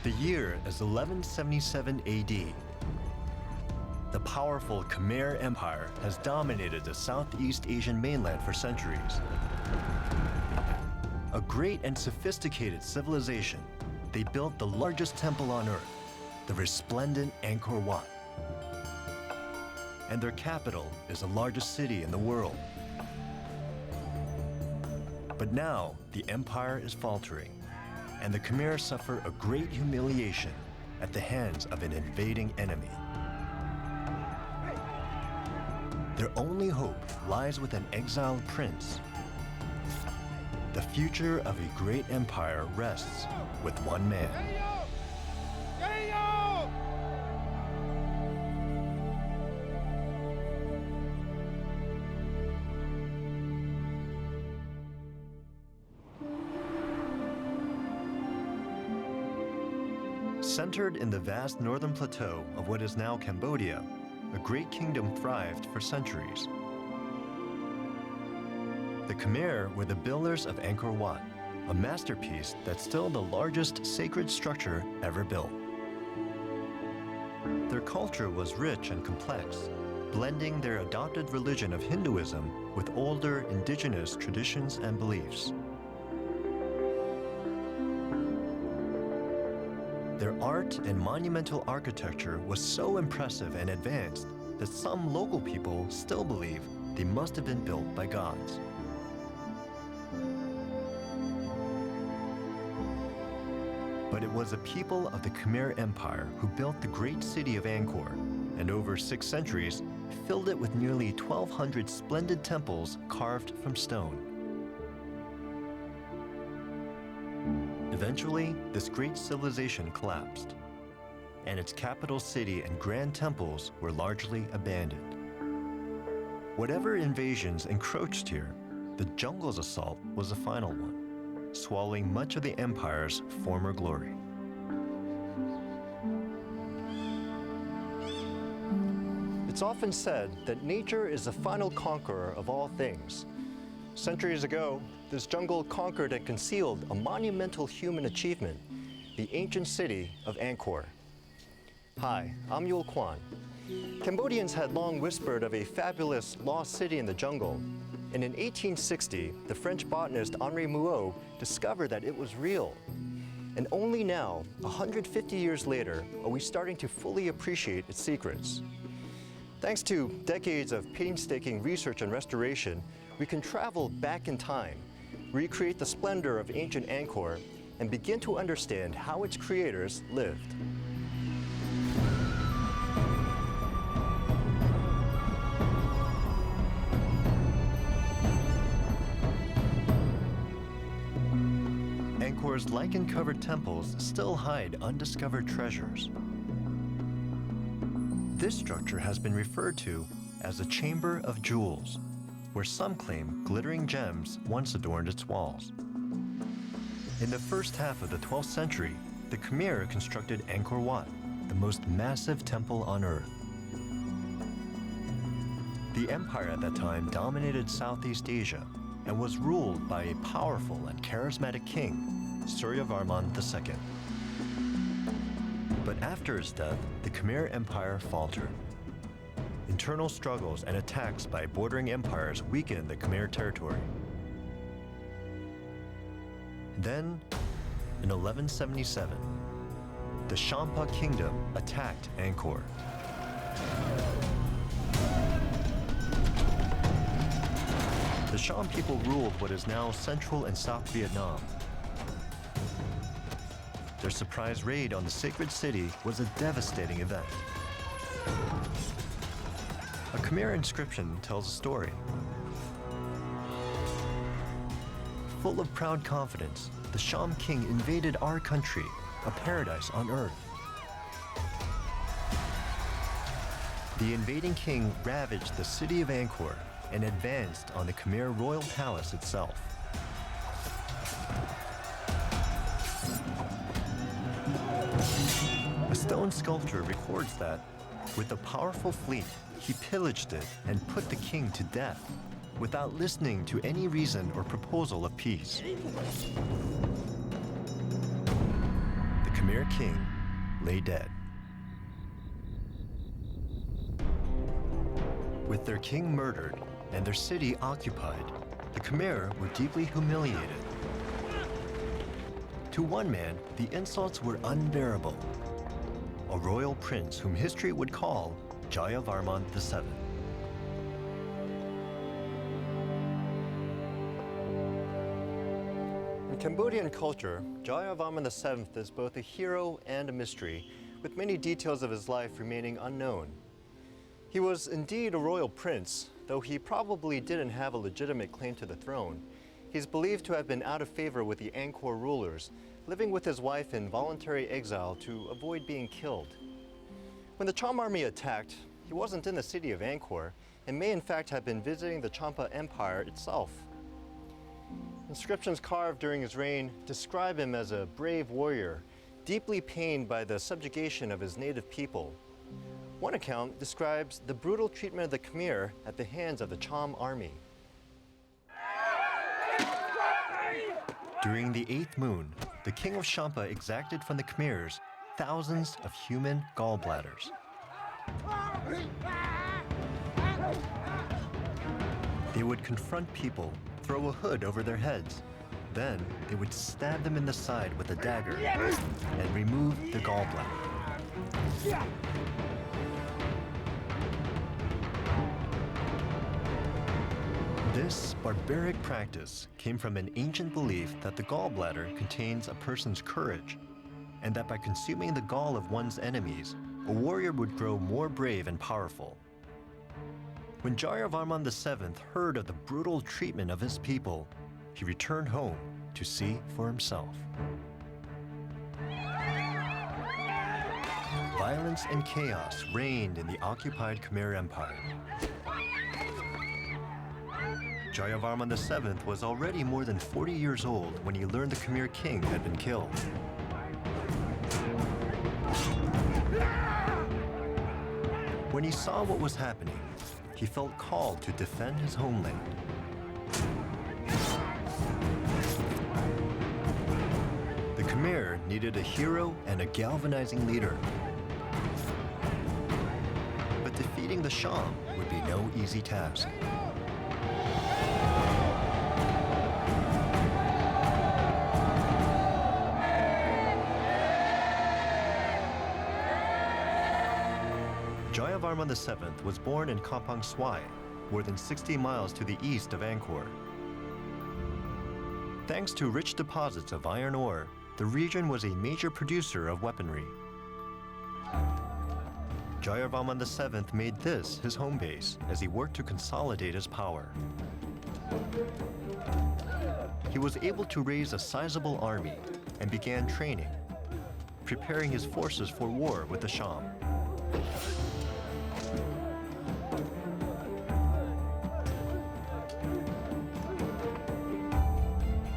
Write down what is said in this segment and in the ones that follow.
The year is 1177 AD. The powerful Khmer Empire has dominated the Southeast Asian mainland for centuries. A great and sophisticated civilization, they built the largest temple on earth, the resplendent Angkor Wat. And their capital is the largest city in the world. But now, the empire is faltering, and the Khmer suffer a great humiliation at the hands of an invading enemy. Their only hope lies with an exiled prince. The future of a great empire rests with one man. Centered in the vast northern plateau of what is now Cambodia, a great kingdom thrived for centuries. The Khmer were the builders of Angkor Wat, a masterpiece that's still the largest sacred structure ever built. Their culture was rich and complex, blending their adopted religion of Hinduism with older indigenous traditions and beliefs. Their art and monumental architecture was so impressive and advanced that some local people still believe they must have been built by gods. But it was the people of the Khmer Empire who built the great city of Angkor, and over 6 centuries filled it with nearly 1,200 splendid temples carved from stone. Eventually, this great civilization collapsed, and its capital city and grand temples were largely abandoned. Whatever invasions encroached here, the jungle's assault was the final one, swallowing much of the empire's former glory. It's often said that nature is the final conqueror of all things. Centuries ago, this jungle conquered and concealed a monumental human achievement, the ancient city of Angkor. Hi, I'm Yul Kwan. Cambodians had long whispered of a fabulous lost city in the jungle, and in 1860, the French botanist Henri Mouot discovered that it was real. And only now, 150 years later, are we starting to fully appreciate its secrets. Thanks to decades of painstaking research and restoration, we can travel back in time, recreate the splendor of ancient Angkor, and begin to understand how its creators lived. Angkor's lichen-covered temples still hide undiscovered treasures. This structure has been referred to as the Chamber of Jewels, where some claim glittering gems once adorned its walls. In the first half of the 12th century, the Khmer constructed Angkor Wat, the most massive temple on earth. The empire at that time dominated Southeast Asia and was ruled by a powerful and charismatic king, Suryavarman II. But after his death, the Khmer Empire faltered. Internal struggles and attacks by bordering empires weakened the Khmer territory. Then, in 1177, the Champa kingdom attacked Angkor. The Cham people ruled what is now Central and South Vietnam. Their surprise raid on the sacred city was a devastating event. A Khmer inscription tells a story. Full of proud confidence, the Cham king invaded our country, a paradise on earth. The invading king ravaged the city of Angkor and advanced on the Khmer royal palace itself. A stone sculpture records that, with a powerful fleet, he pillaged it and put the king to death, without listening to any reason or proposal of peace. The Khmer king lay dead. With their king murdered and their city occupied, the Khmer were deeply humiliated. To one man, the insults were unbearable. A royal prince whom history would call Jayavarman VII. In Cambodian culture, Jayavarman VII is both a hero and a mystery, with many details of his life remaining unknown. He was indeed a royal prince, though he probably didn't have a legitimate claim to the throne. He's believed to have been out of favor with the Angkor rulers, living with his wife in voluntary exile to avoid being killed. When the Cham army attacked, he wasn't in the city of Angkor and may in fact have been visiting the Champa Empire itself. Inscriptions carved during his reign describe him as a brave warrior, deeply pained by the subjugation of his native people. One account describes the brutal treatment of the Khmer at the hands of the Cham army. During the 8th moon, the king of Champa exacted from the Khmers thousands of human gallbladders. They would confront people, throw a hood over their heads. Then they would stab them in the side with a dagger and remove the gallbladder. This barbaric practice came from an ancient belief that the gallbladder contains a person's courage, and that by consuming the gall of one's enemies, a warrior would grow more brave and powerful. When Jayavarman VII heard of the brutal treatment of his people, he returned home to see for himself. Violence and chaos reigned in the occupied Khmer Empire. Jayavarman VII was already more than 40 years old when he learned the Khmer king had been killed. When he saw what was happening, he felt called to defend his homeland. The Khmer needed a hero and a galvanizing leader. But defeating the Cham would be no easy task. Jayavarman VII was born in Kampong Swai, more than 60 miles to the east of Angkor. Thanks to rich deposits of iron ore, the region was a major producer of weaponry. Jayavarman VII made this his home base as he worked to consolidate his power. He was able to raise a sizable army and began training, preparing his forces for war with the Cham.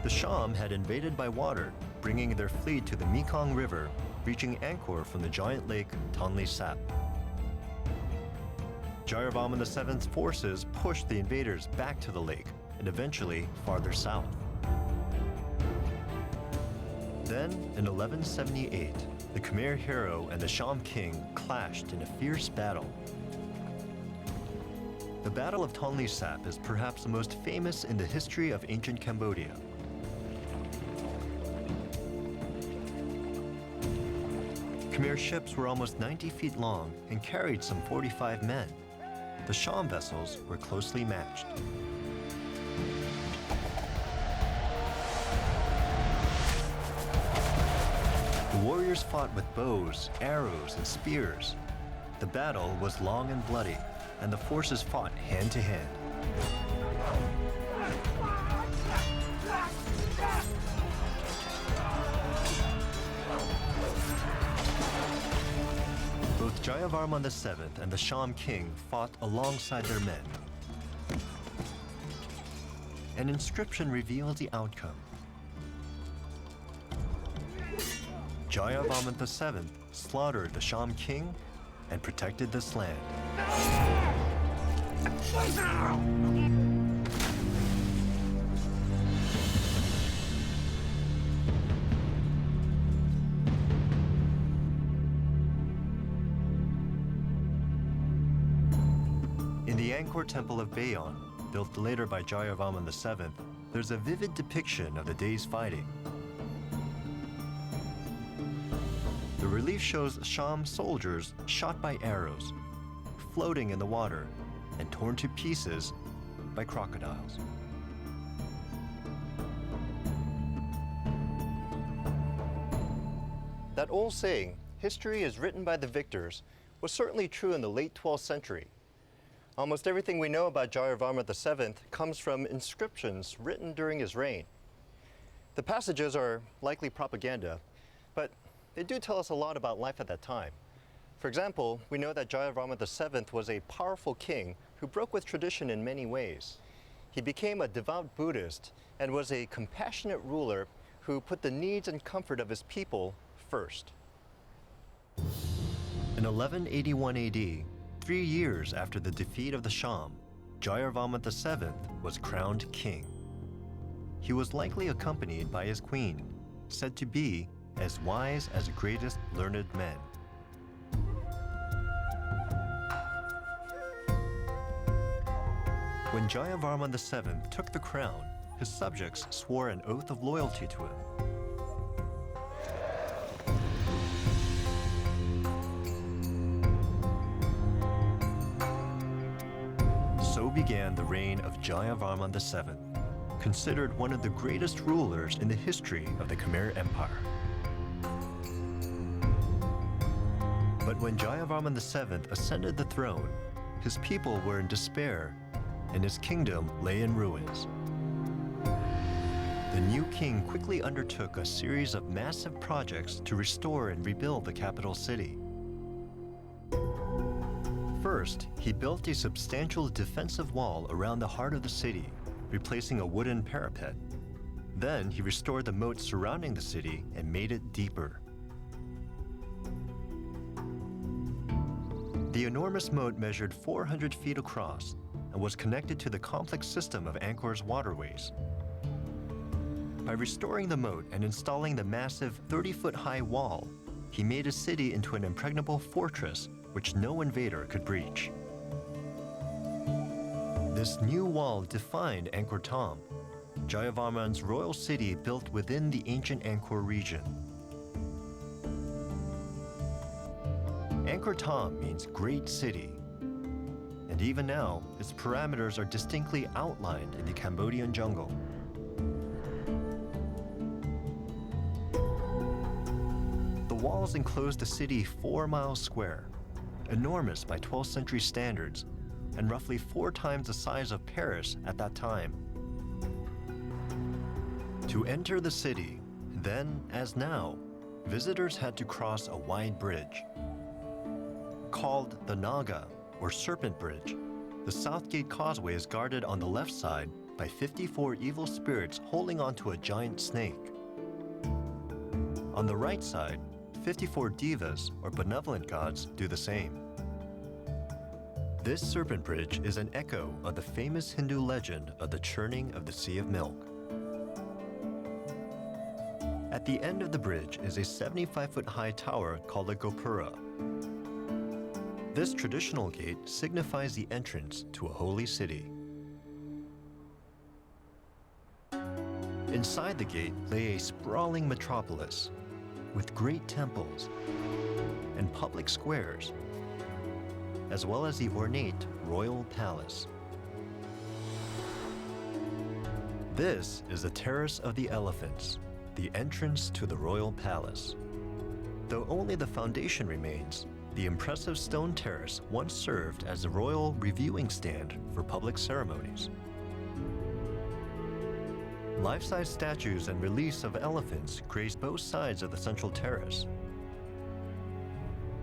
The Cham had invaded by water, bringing their fleet to the Mekong River, reaching Angkor from the giant lake Tonle Sap. Jayavarman VII's forces pushed the invaders back to the lake and eventually farther south. Then, in 1178, the Khmer hero and the Cham king clashed in a fierce battle. The Battle of Tonle Sap is perhaps the most famous in the history of ancient Cambodia. Khmer ships were almost 90 feet long and carried some 45 men. The Cham vessels were closely matched. The warriors fought with bows, arrows, and spears. The battle was long and bloody, and the forces fought hand to hand. Both Jayavarman VII and the Cham king fought alongside their men. An inscription reveals the outcome. Jayavarman VII slaughtered the Cham king and protected this land. Angkor Temple of Bayon, built later by Jayavarman VII, there's a vivid depiction of the day's fighting. The relief shows Sham soldiers shot by arrows, floating in the water, and torn to pieces by crocodiles. That old saying, history is written by the victors, was certainly true in the late 12th century. Almost everything we know about Jayavarman VII comes from inscriptions written during his reign. The passages are likely propaganda, but they do tell us a lot about life at that time. For example, we know that Jayavarman VII was a powerful king who broke with tradition in many ways. He became a devout Buddhist and was a compassionate ruler who put the needs and comfort of his people first. In 1181 AD, 3 years after the defeat of the Sham, Jayavarman VII was crowned king. He was likely accompanied by his queen, said to be as wise as the greatest learned men. When Jayavarman VII took the crown, his subjects swore an oath of loyalty to him. So began the reign of Jayavarman VII, considered one of the greatest rulers in the history of the Khmer Empire. But when Jayavarman VII ascended the throne, his people were in despair, and his kingdom lay in ruins. The new king quickly undertook a series of massive projects to restore and rebuild the capital city. First, he built a substantial defensive wall around the heart of the city, replacing a wooden parapet. Then he restored the moat surrounding the city and made it deeper. The enormous moat measured 400 feet across and was connected to the complex system of Angkor's waterways. By restoring the moat and installing the massive 30-foot-high wall, he made his city into an impregnable fortress which no invader could breach. This new wall defined Angkor Thom, Jayavarman's royal city built within the ancient Angkor region. Angkor Thom means great city, and even now, its parameters are distinctly outlined in the Cambodian jungle. The walls enclose the city 4 miles square, enormous by 12th century standards, and roughly 4 times the size of Paris at that time. To enter the city, then as now, visitors had to cross a wide bridge. Called the Naga, or Serpent Bridge, the South Gate Causeway is guarded on the left side by 54 evil spirits holding onto a giant snake. On the right side, 54 devas, or benevolent gods, do the same. This Serpent Bridge is an echo of the famous Hindu legend of the churning of the Sea of Milk. At the end of the bridge is a 75-foot-high tower called a Gopura. This traditional gate signifies the entrance to a holy city. Inside the gate lay a sprawling metropolis with great temples and public squares, as well as the ornate royal palace. This is the Terrace of the Elephants, the entrance to the royal palace. Though only the foundation remains, the impressive stone terrace once served as the royal reviewing stand for public ceremonies. Life-size statues and reliefs of elephants grace both sides of the central terrace.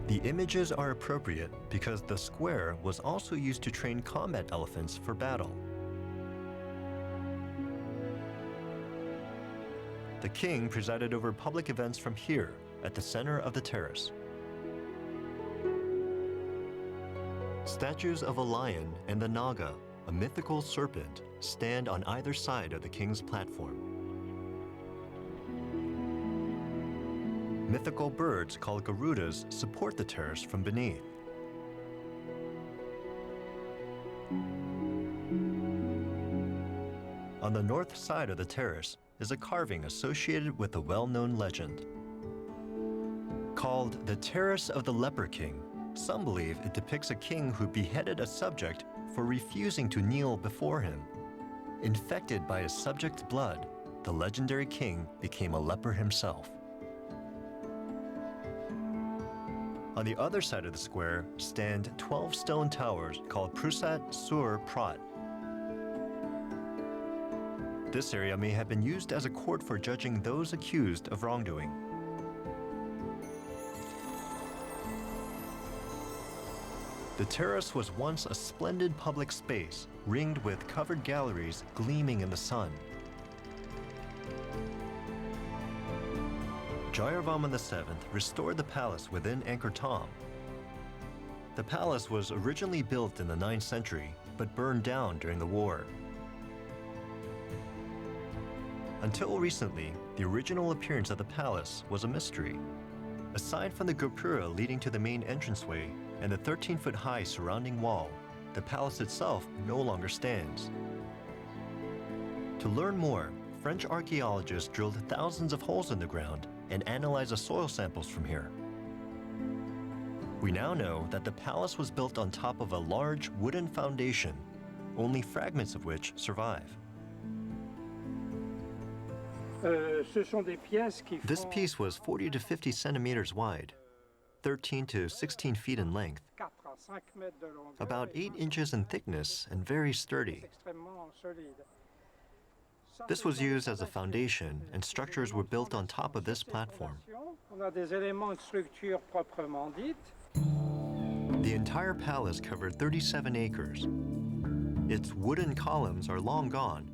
The images are appropriate because the square was also used to train combat elephants for battle. The king presided over public events from here, at the center of the terrace. Statues of a lion and the Naga, a mythical serpent, stand on either side of the king's platform. Mythical birds called Garudas support the terrace from beneath. On the north side of the terrace is a carving associated with a well-known legend. Called the Terrace of the Leper King, some believe it depicts a king who beheaded a subject for refusing to kneel before him. Infected by his subject's blood, the legendary king became a leper himself. On the other side of the square stand 12 stone towers called Prusat sur Prat. This area may have been used as a court for judging those accused of wrongdoing. The terrace was once a splendid public space, ringed with covered galleries gleaming in the sun. Jayavarman VII restored the palace within Angkor Thom. The palace was originally built in the 9th century, but burned down during the war. Until recently, the original appearance of the palace was a mystery. Aside from the gopura leading to the main entranceway and the 13-foot-high surrounding wall, the palace itself no longer stands. To learn more, French archaeologists drilled thousands of holes in the ground and analyzed the soil samples from here. We now know that the palace was built on top of a large wooden foundation, only fragments of which survive. This piece was 40 to 50 centimeters wide, 13 to 16 feet in length, about 8 inches in thickness and very sturdy. This was used as a foundation, and structures were built on top of this platform. The entire palace covered 37 acres. Its wooden columns are long gone,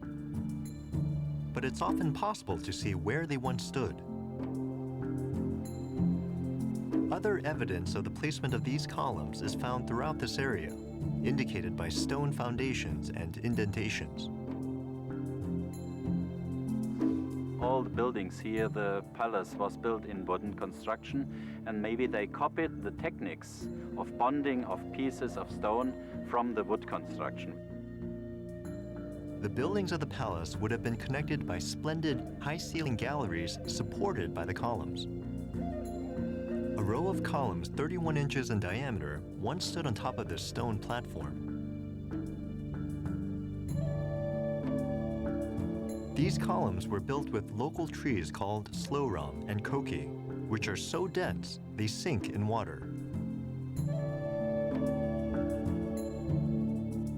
but it's often possible to see where they once stood. Other evidence of the placement of these columns is found throughout this area, indicated by stone foundations and indentations. All the buildings here, the palace was built in wooden construction, and maybe they copied the techniques of bonding of pieces of stone from the wood construction. The buildings of the palace would have been connected by splendid high-ceiling galleries supported by the columns. A row of columns 31 inches in diameter once stood on top of this stone platform. These columns were built with local trees called sloram and koki, which are so dense they sink in water.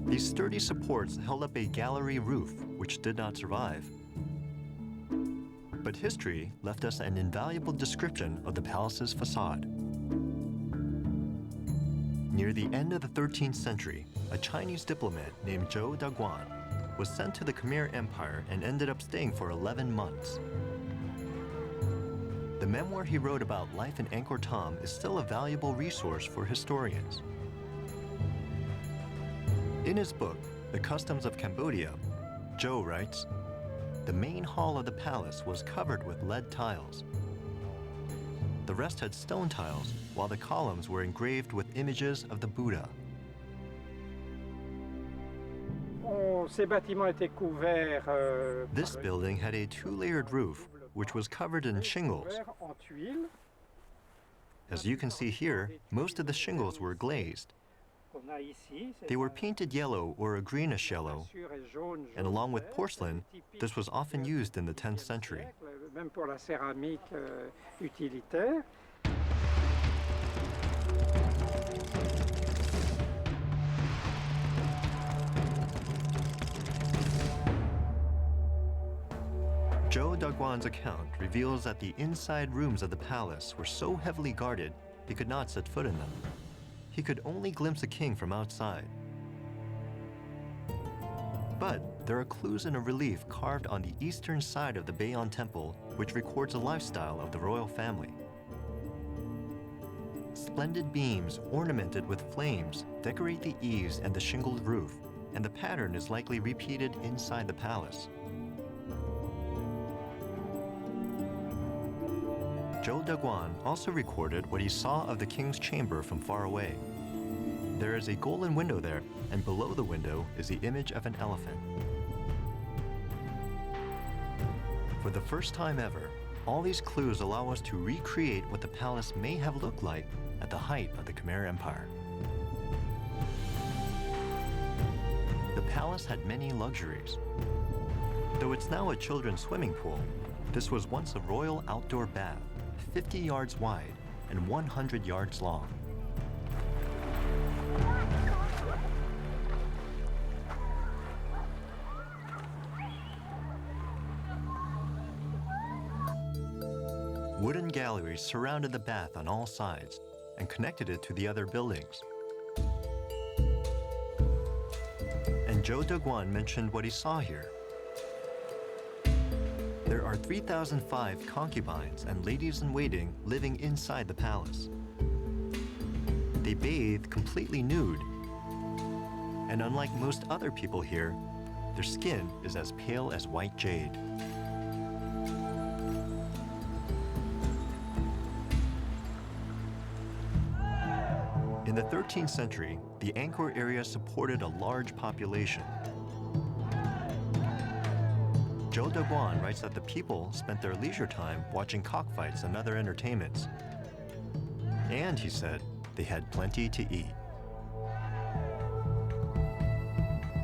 These sturdy supports held up a gallery roof, which did not survive. But history left us an invaluable description of the palace's facade. Near the end of the 13th century, a Chinese diplomat named Zhou Daguan was sent to the Khmer Empire and ended up staying for 11 months. The memoir he wrote about life in Angkor Thom is still a valuable resource for historians. In his book, The Customs of Cambodia, Zhou writes, "The main hall of the palace was covered with lead tiles. The rest had stone tiles, while the columns were engraved with images of the Buddha." This building had a two-layered roof, which was covered in shingles. As you can see here, most of the shingles were glazed. They were painted yellow or a greenish yellow, and along with porcelain, this was often used in the 10th century. Zhou Daguan's account reveals that the inside rooms of the palace were so heavily guarded he could not set foot in them. He could only glimpse the king from outside. But there are clues in a relief carved on the eastern side of the Bayon Temple, which records the lifestyle of the royal family. Splendid beams ornamented with flames decorate the eaves and the shingled roof, and the pattern is likely repeated inside the palace. Zhou Daguan also recorded what he saw of the king's chamber from far away. There is a golden window there, and below the window is the image of an elephant. For the first time ever, all these clues allow us to recreate what the palace may have looked like at the height of the Khmer Empire. The palace had many luxuries. Though it's now a children's swimming pool, this was once a royal outdoor bath, 50 yards wide and 100 yards long. Wooden galleries surrounded the bath on all sides and connected it to the other buildings. And Zhou Deguan mentioned what he saw here. There are 3,005 concubines and ladies-in-waiting living inside the palace. They bathe completely nude. And unlike most other people here, their skin is as pale as white jade. In the 13th century, the Angkor area supported a large population. Zhou Deguan writes that the people spent their leisure time watching cockfights and other entertainments. And, he said, they had plenty to eat.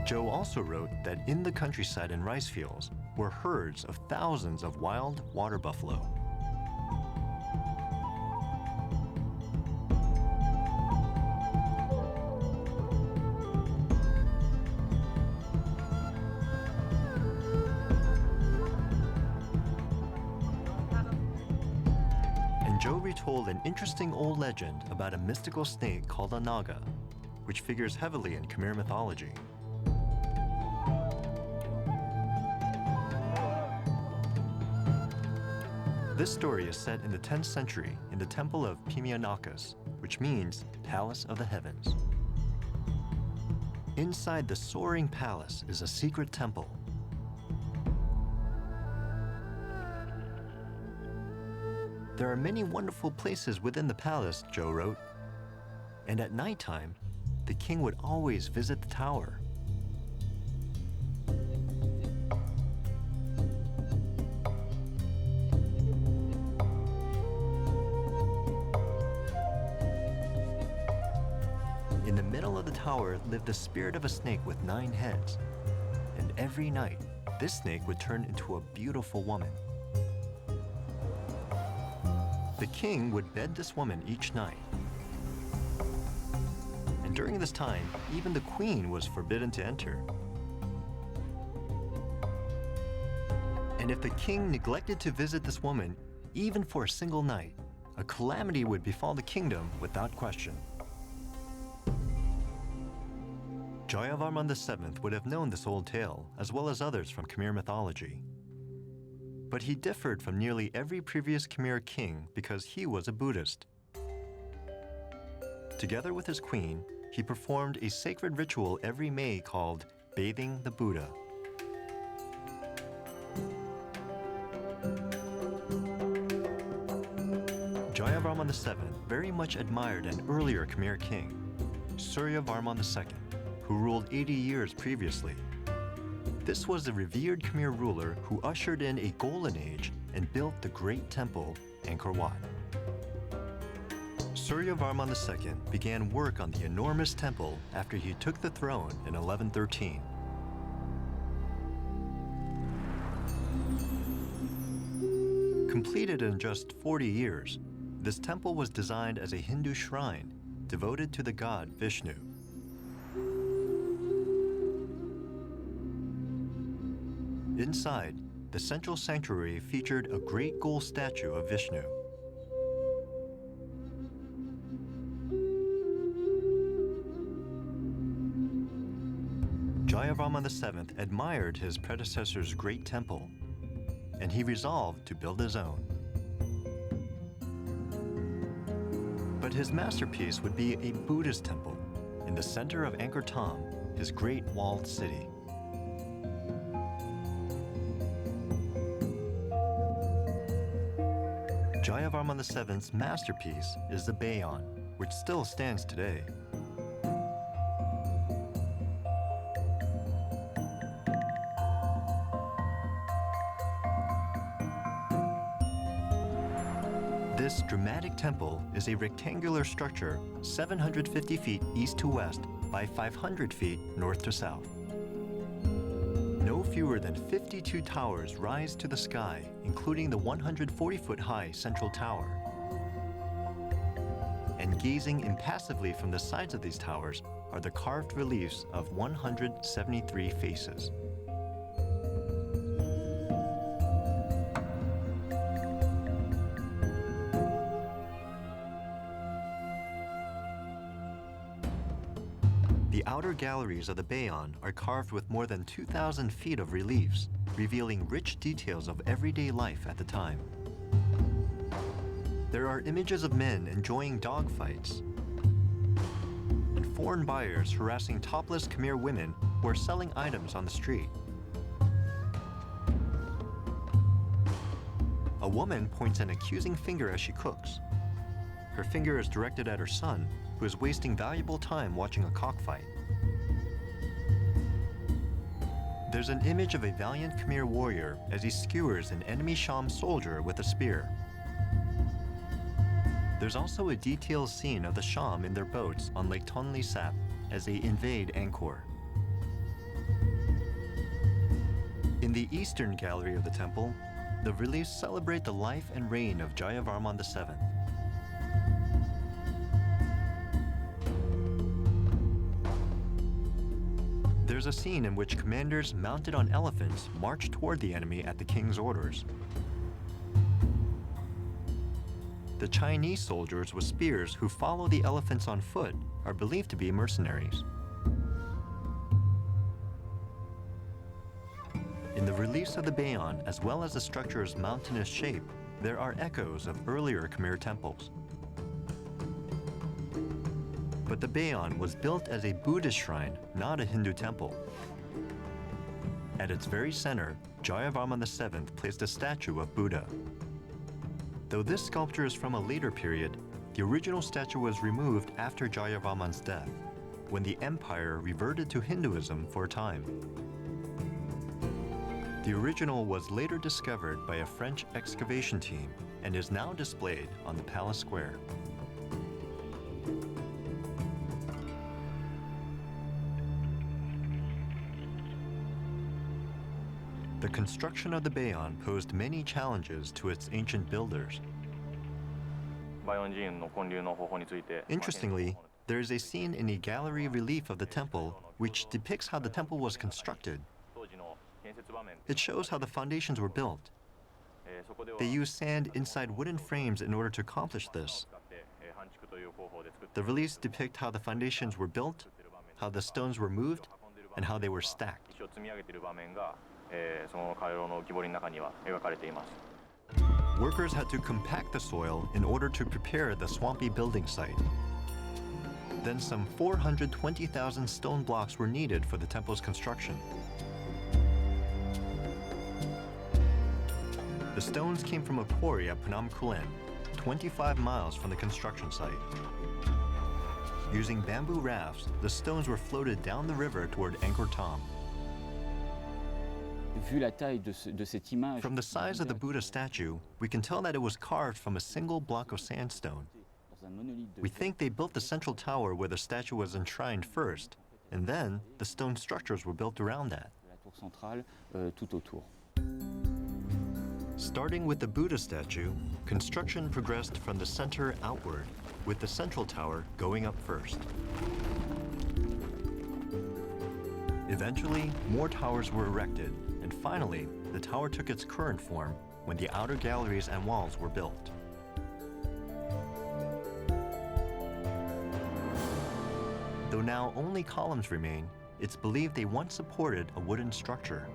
Zhou also wrote that in the countryside and rice fields were herds of thousands of wild water buffalo. Zhou retold an interesting old legend about a mystical snake called a naga, which figures heavily in Khmer mythology. This story is set in the 10th century in the temple of Pimianakas, which means Palace of the Heavens. Inside the soaring palace is a secret temple. There are many wonderful places within the palace, Zhou wrote. And at nighttime, the king would always visit the tower. In the middle of the tower lived the spirit of a snake with 9 heads. And every night, this snake would turn into a beautiful woman. The king would bed this woman each night. And during this time, even the queen was forbidden to enter. And if the king neglected to visit this woman, even for a single night, a calamity would befall the kingdom without question. Jayavarman VII would have known this old tale, as well as others from Khmer mythology. But he differed from nearly every previous Khmer king because he was a Buddhist. Together with his queen, he performed a sacred ritual every May called Bathing the Buddha. Jayavarman VII very much admired an earlier Khmer king, Suryavarman II, who ruled 80 years previously. This was the revered Khmer ruler who ushered in a golden age and built the great temple, Angkor Wat. Suryavarman II began work on the enormous temple after he took the throne in 1113. Completed in just 40 years, this temple was designed as a Hindu shrine devoted to the god Vishnu. Inside, the central sanctuary featured a great gold statue of Vishnu. Jayavarman VII admired his predecessor's great temple, and he resolved to build his own. But his masterpiece would be a Buddhist temple in the center of Angkor Thom, his great walled city. Jayavarman VII's masterpiece is the Bayon, which still stands today. This dramatic temple is a rectangular structure 750 feet east to west by 500 feet north to south. No fewer than 52 towers rise to the sky, including the 140-foot-high central tower. And gazing impassively from the sides of these towers are the carved reliefs of 173 faces. The outer galleries of the Bayon are carved with more than 2,000 feet of reliefs, revealing rich details of everyday life at the time. There are images of men enjoying dogfights and foreign buyers harassing topless Khmer women who are selling items on the street. A woman points an accusing finger as she cooks. Her finger is directed at her son, who is wasting valuable time watching a cockfight. There's an image of a valiant Khmer warrior as he skewers an enemy Sham soldier with a spear. There's also a detailed scene of the Sham in their boats on Lake Tonle Sap as they invade Angkor. In the eastern gallery of the temple, the reliefs celebrate the life and reign of Jayavarman VII. There's a scene in which commanders mounted on elephants march toward the enemy at the king's orders. The Chinese soldiers with spears who follow the elephants on foot are believed to be mercenaries. In the reliefs of the Bayon, as well as the structure's mountainous shape, there are echoes of earlier Khmer temples. But the Bayon was built as a Buddhist shrine, not a Hindu temple. At its very center, Jayavarman VII placed a statue of Buddha. Though this sculpture is from a later period, the original statue was removed after Jayavarman's death, when the empire reverted to Hinduism for a time. The original was later discovered by a French excavation team and is now displayed on the palace square. The construction of the Bayon posed many challenges to its ancient builders. Interestingly, there is a scene in a gallery relief of the temple which depicts how the temple was constructed. It shows how the foundations were built. They used sand inside wooden frames in order to accomplish this. The reliefs depict how the foundations were built, how the stones were moved, and how they were stacked. Workers had to compact the soil in order to prepare the swampy building site. Then some 420,000 stone blocks were needed for the temple's construction. The stones came from a quarry at Phnom Kulen, 25 miles from the construction site. Using bamboo rafts, the stones were floated down the river toward Angkor Thom. From the size of the Buddha statue, we can tell that it was carved from a single block of sandstone. We think they built the central tower where the statue was enshrined first, and then the stone structures were built around that. Starting with the Buddha statue, construction progressed from the center outward, with the central tower going up first. Eventually, more towers were erected, and finally, the tower took its current form when the outer galleries and walls were built. Though now only columns remain, it's believed they once supported a wooden structure.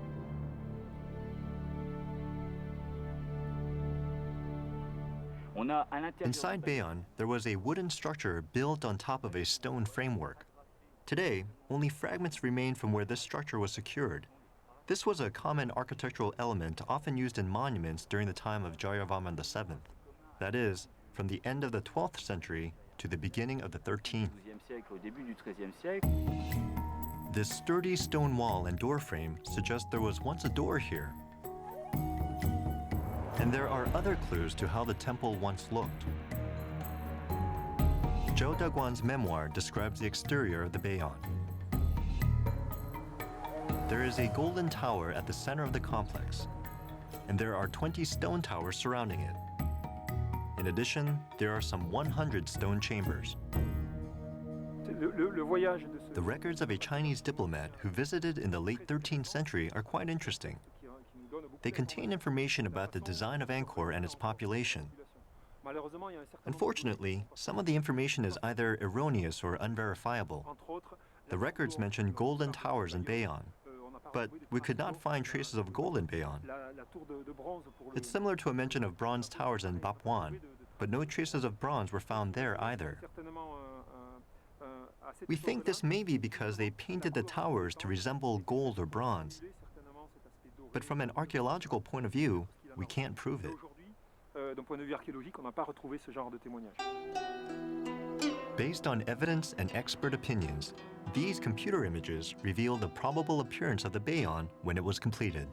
Inside Bayon, there was a wooden structure built on top of a stone framework. Today, only fragments remain from where this structure was secured. This was a common architectural element often used in monuments during the time of Jayavarman VII. That is, from the end of the 12th century to the beginning of the 13th. This sturdy stone wall and door frame suggests there was once a door here. And there are other clues to how the temple once looked. Zhou Daguan's memoir describes the exterior of the Bayon. There is a golden tower at the center of the complex, and there are 20 stone towers surrounding it. In addition, there are some 100 stone chambers. The records of a Chinese diplomat who visited in the late 13th century are quite interesting. They contain information about the design of Angkor and its population. Unfortunately, some of the information is either erroneous or unverifiable. The records mention golden towers in Bayon, but we could not find traces of gold in Bayon. It's similar to a mention of bronze towers in Bapwan, but no traces of bronze were found there either. We think this may be because they painted the towers to resemble gold or bronze. But from an archaeological point of view, we can't prove it. Based on evidence and expert opinions, these computer images reveal the probable appearance of the Bayon when it was completed.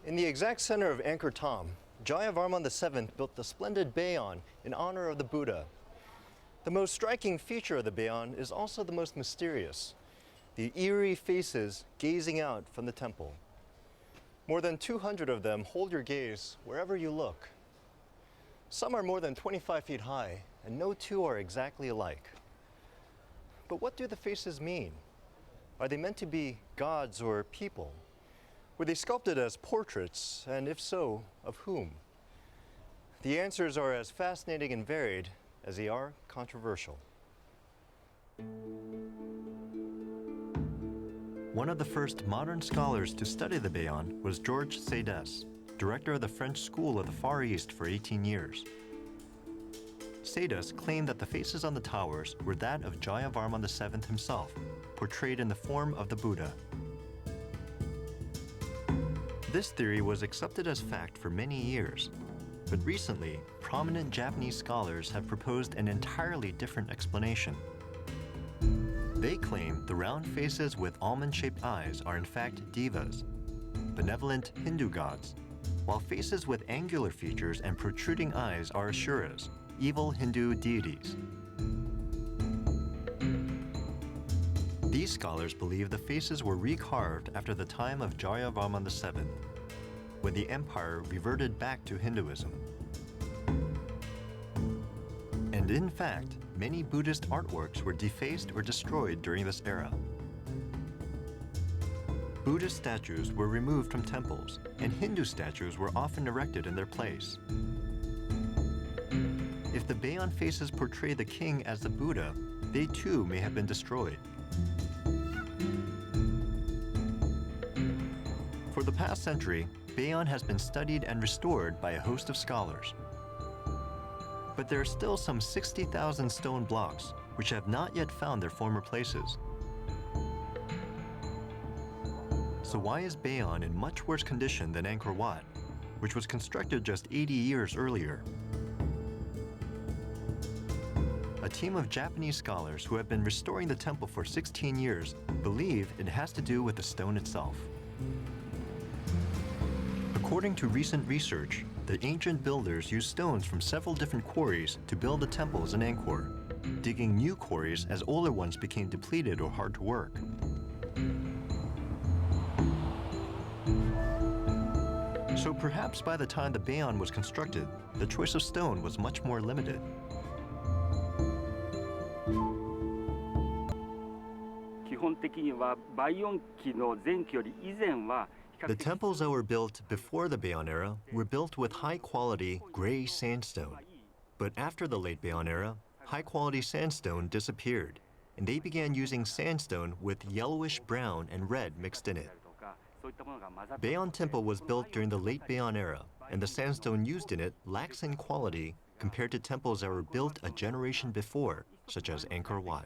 In the exact center of Angkor Thom, Jayavarman VII built the splendid Bayon in honor of the Buddha. The most striking feature of the Bayon is also the most mysterious: the eerie faces gazing out from the temple. More than 200 of them hold your gaze wherever you look. Some are more than 25 feet high, and no two are exactly alike. But what do the faces mean? Are they meant to be gods or people? Were they sculpted as portraits, and if so, of whom? The answers are as fascinating and varied as they are controversial. One of the first modern scholars to study the Bayon was Georges Seydes, director of the French School of the Far East for 18 years. Seydes claimed that the faces on the towers were that of Jayavarman VII himself, portrayed in the form of the Buddha. This theory was accepted as fact for many years, but recently, prominent Japanese scholars have proposed an entirely different explanation. They claim the round faces with almond-shaped eyes are in fact devas, benevolent Hindu gods, while faces with angular features and protruding eyes are asuras, evil Hindu deities. These scholars believe the faces were recarved after the time of Jayavarman VII, when the empire reverted back to Hinduism. And in fact, many Buddhist artworks were defaced or destroyed during this era. Buddhist statues were removed from temples, and Hindu statues were often erected in their place. If the Bayon faces portray the king as the Buddha, they too may have been destroyed. For the past century, Bayon has been studied and restored by a host of scholars. But there are still some 60,000 stone blocks which have not yet found their former places. So why is Bayon in much worse condition than Angkor Wat, which was constructed just 80 years earlier? A team of Japanese scholars who have been restoring the temple for 16 years believe it has to do with the stone itself. According to recent research, the ancient builders used stones from several different quarries to build the temples in Angkor, digging new quarries as older ones became depleted or hard to work. So perhaps by the time the Bayon was constructed, the choice of stone was much more limited. The temples that were built before the Bayon era were built with high-quality gray sandstone. But after the late Bayon era, high-quality sandstone disappeared, and they began using sandstone with yellowish brown and red mixed in it. Bayon Temple was built during the late Bayon era, and the sandstone used in it lacks in quality compared to temples that were built a generation before, such as Angkor Wat.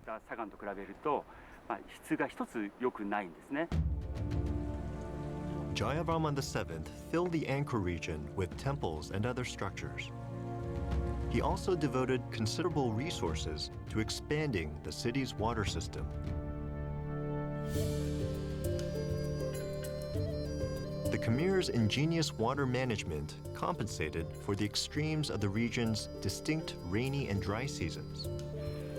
Jayavarman VII filled the Angkor region with temples and other structures. He also devoted considerable resources to expanding the city's water system. the Khmer's ingenious water management compensated for the extremes of the region's distinct rainy and dry seasons,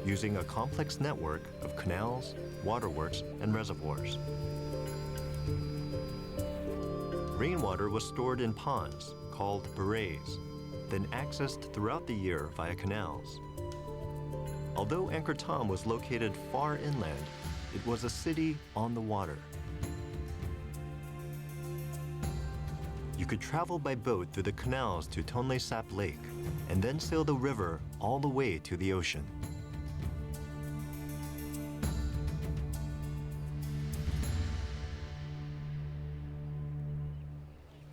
using a complex network of canals, waterworks, and reservoirs. Rainwater was stored in ponds called barrays, then accessed throughout the year via canals. Although Angkor Thom was located far inland, it was a city on the water. You could travel by boat through the canals to Tonle Sap Lake and then sail the river all the way to the ocean.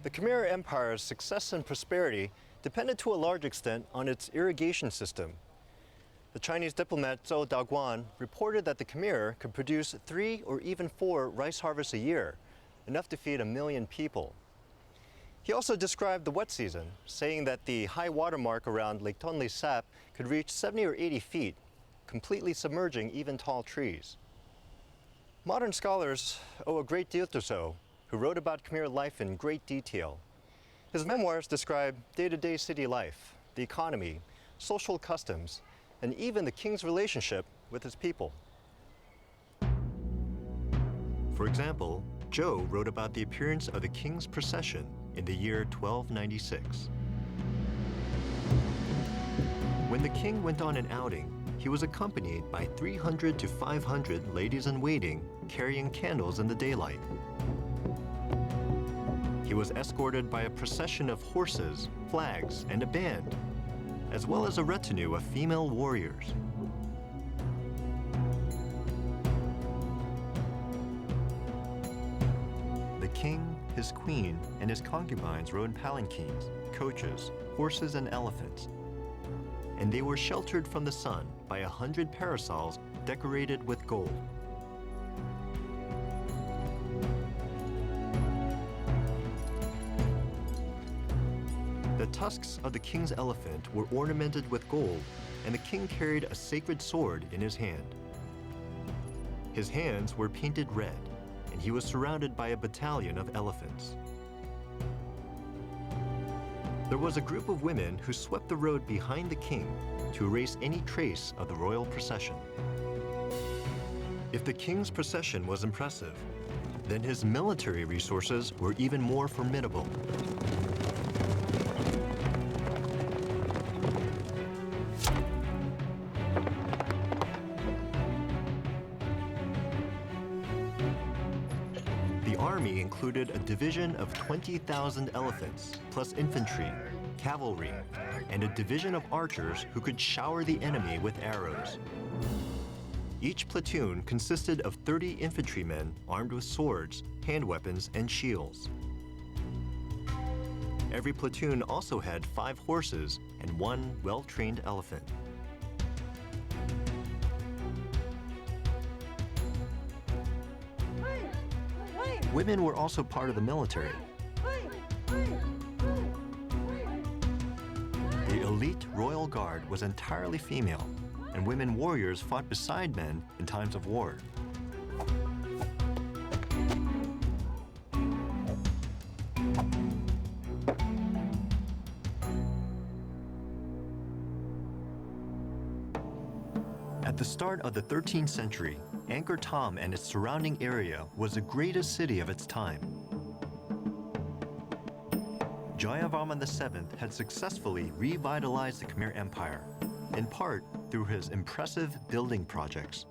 The Khmer Empire's success and prosperity depended to a large extent on its irrigation system. The Chinese diplomat Zhou Daguan reported that the Khmer could produce 3 or even 4 rice harvests a year, enough to feed 1 million people. He also described the wet season, saying that the high water mark around Lake Tonle Sap could reach 70 or 80 feet, completely submerging even tall trees. Modern scholars owe a great deal to Zhou, who wrote about Khmer life in great detail. His memoirs describe day-to-day city life, the economy, social customs, and even the king's relationship with his people. For example, Zhou wrote about the appearance of the king's procession in the year 1296. When the king went on an outing, he was accompanied by 300 to 500 ladies-in-waiting carrying candles in the daylight. He was escorted by a procession of horses, flags, and a band, as well as a retinue of female warriors. The king, his queen, and his concubines rode palanquins, coaches, horses, and elephants, and they were sheltered from the sun by 100 parasols decorated with gold. The tusks of the king's elephant were ornamented with gold, and the king carried a sacred sword in his hand. His hands were painted red, and he was surrounded by a battalion of elephants. There was a group of women who swept the road behind the king to erase any trace of the royal procession. If the king's procession was impressive, then his military resources were even more formidable. The army included a division of 20,000 elephants, plus infantry, cavalry, and a division of archers who could shower the enemy with arrows. Each platoon consisted of 30 infantrymen armed with swords, hand weapons, and shields. Every platoon also had 5 horses and 1 well-trained elephant. Women were also part of the military. The elite Royal Guard was entirely female, and women warriors fought beside men in times of war. At the start of the 13th century, Angkor Thom and its surrounding area was the greatest city of its time. Jayavarman VII had successfully revitalized the Khmer Empire, in part through his impressive building projects.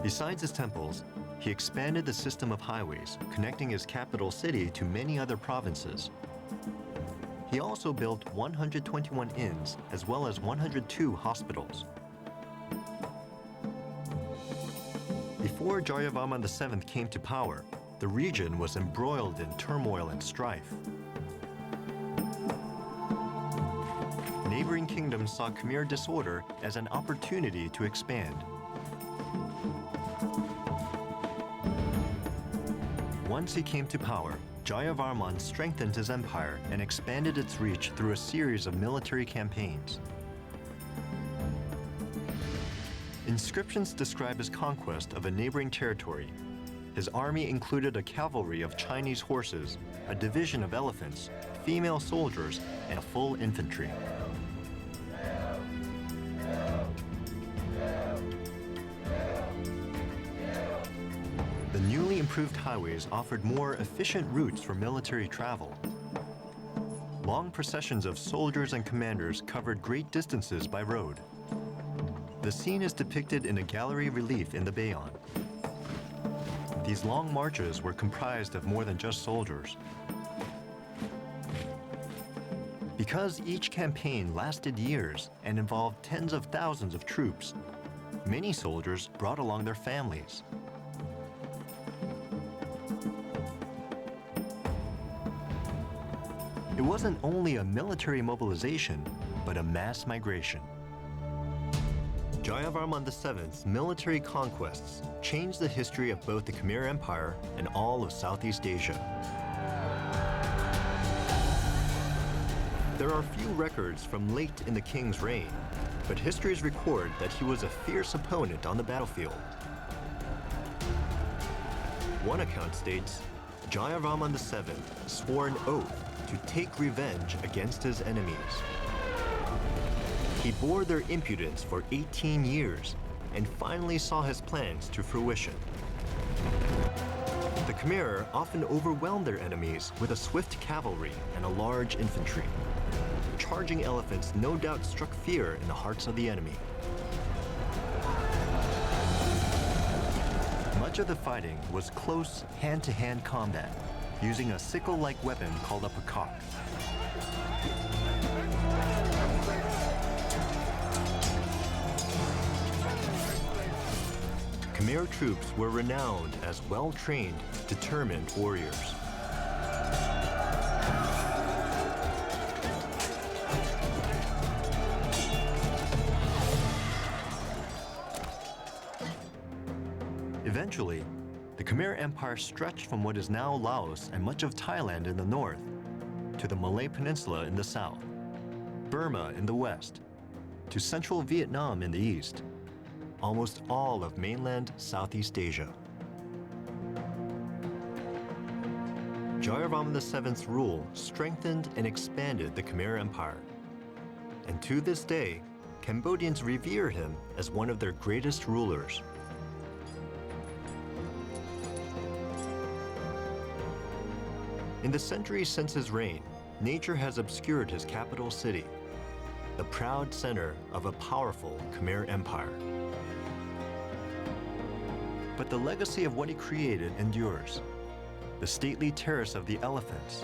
Besides his temples, he expanded the system of highways, connecting his capital city to many other provinces. He also built 121 inns as well as 102 hospitals. Before Jayavarman VII came to power, the region was embroiled in turmoil and strife. Neighboring kingdoms saw Khmer disorder as an opportunity to expand. Once he came to power, Jayavarman strengthened his empire and expanded its reach through a series of military campaigns. Inscriptions describe his conquest of a neighboring territory, His army included a cavalry of Chinese horses, a division of elephants, female soldiers, and a full infantry. The newly improved highways offered more efficient routes for military travel. Long processions of soldiers and commanders covered great distances by road. The scene is depicted in a gallery relief in the Bayon. These long marches were comprised of more than just soldiers. Because each campaign lasted years and involved tens of thousands of troops, many soldiers brought along their families. It wasn't only a military mobilization, but a mass migration. Jayavarman VII's military conquests changed the history of both the Khmer Empire and all of Southeast Asia. There are few records from late in the king's reign, but histories record that he was a fierce opponent on the battlefield. One account states, Jayavarman VII swore an oath to take revenge against his enemies. He bore their impudence for 18 years and finally saw his plans to fruition. The Khmer often overwhelmed their enemies with a swift cavalry and a large infantry. Charging elephants no doubt struck fear in the hearts of the enemy. Much of the fighting was close hand-to-hand combat, using a sickle-like weapon called a pakak. Khmer troops were renowned as well-trained, determined warriors. Eventually, the Khmer Empire stretched from what is now Laos and much of Thailand in the north, to the Malay Peninsula in the south, Burma in the west, to central Vietnam in the east, almost all of mainland Southeast Asia. Jayavarman VII's rule strengthened and expanded the Khmer Empire. And to this day, Cambodians revere him as one of their greatest rulers. In the centuries since his reign, nature has obscured his capital city, the proud center of a powerful Khmer Empire. But the legacy of what he created endures. The stately terrace of the elephants,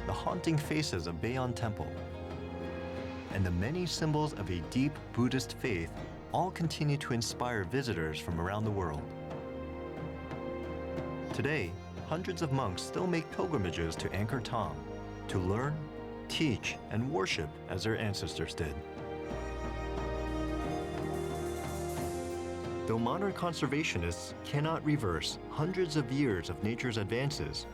the haunting faces of Bayon Temple, and the many symbols of a deep Buddhist faith all continue to inspire visitors from around the world. Today, hundreds of monks still make pilgrimages to Angkor Thom to learn, teach, and worship as their ancestors did. Though modern conservationists cannot reverse hundreds of years of nature's advances,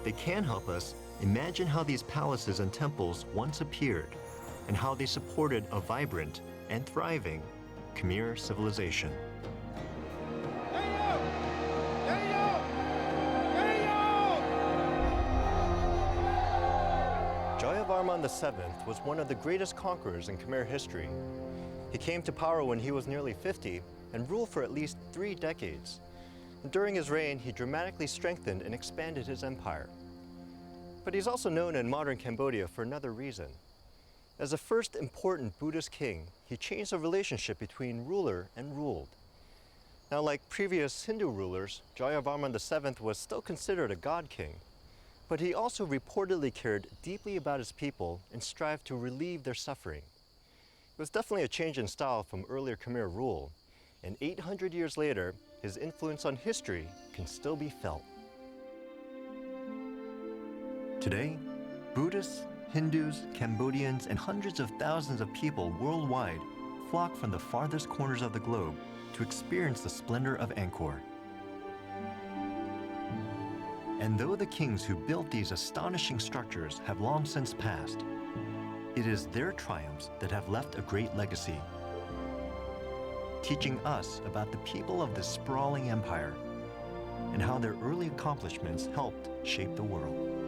they can help us imagine how these palaces and temples once appeared and how they supported a vibrant and thriving Khmer civilization. Jayavarman VII was one of the greatest conquerors in Khmer history. He came to power when he was nearly 50 and ruled for at least 3 decades. During his reign, he dramatically strengthened and expanded his empire. But he's also known in modern Cambodia for another reason. As the first important Buddhist king, he changed the relationship between ruler and ruled. Now, like previous Hindu rulers, Jayavarman VII was still considered a god king, but he also reportedly cared deeply about his people and strived to relieve their suffering. It was definitely a change in style from earlier Khmer rule, and 800 years later, his influence on history can still be felt. Today, Buddhists, Hindus, Cambodians, and hundreds of thousands of people worldwide flock from the farthest corners of the globe to experience the splendor of Angkor. And though the kings who built these astonishing structures have long since passed, it is their triumphs that have left a great legacy, teaching us about the people of this sprawling empire and how their early accomplishments helped shape the world.